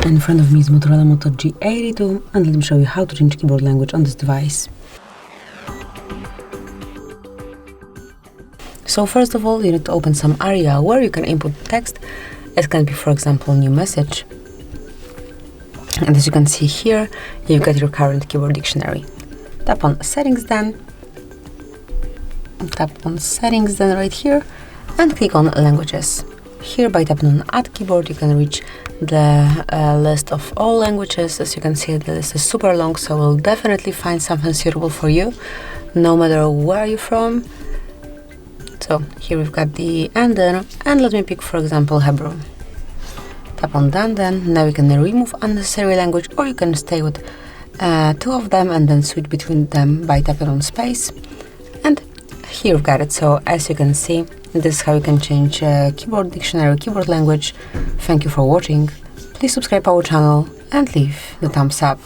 In front of me is Motorola Moto G82, and let me show you how to change keyboard language on this device. So first of all, you need to open some area where you can input text. It can be, for example, new message. And as you can see here, you get your current keyboard dictionary. Tap on settings then. Tap on settings then right here and click on languages. Here by tapping on add keyboard you can reach the list of all languages. As you can see, the list is super long, so we'll definitely find something suitable for you no matter where you're from. So here we've got the ending, and let me pick, for example, Hebrew. Tap on done then. Now you can remove unnecessary language, or you can stay with two of them and then switch between them by tapping on space. And here we've got it. So as you can see, this is how you can change keyboard dictionary, keyboard language. Thank you for watching. Please subscribe our channel and leave the thumbs up.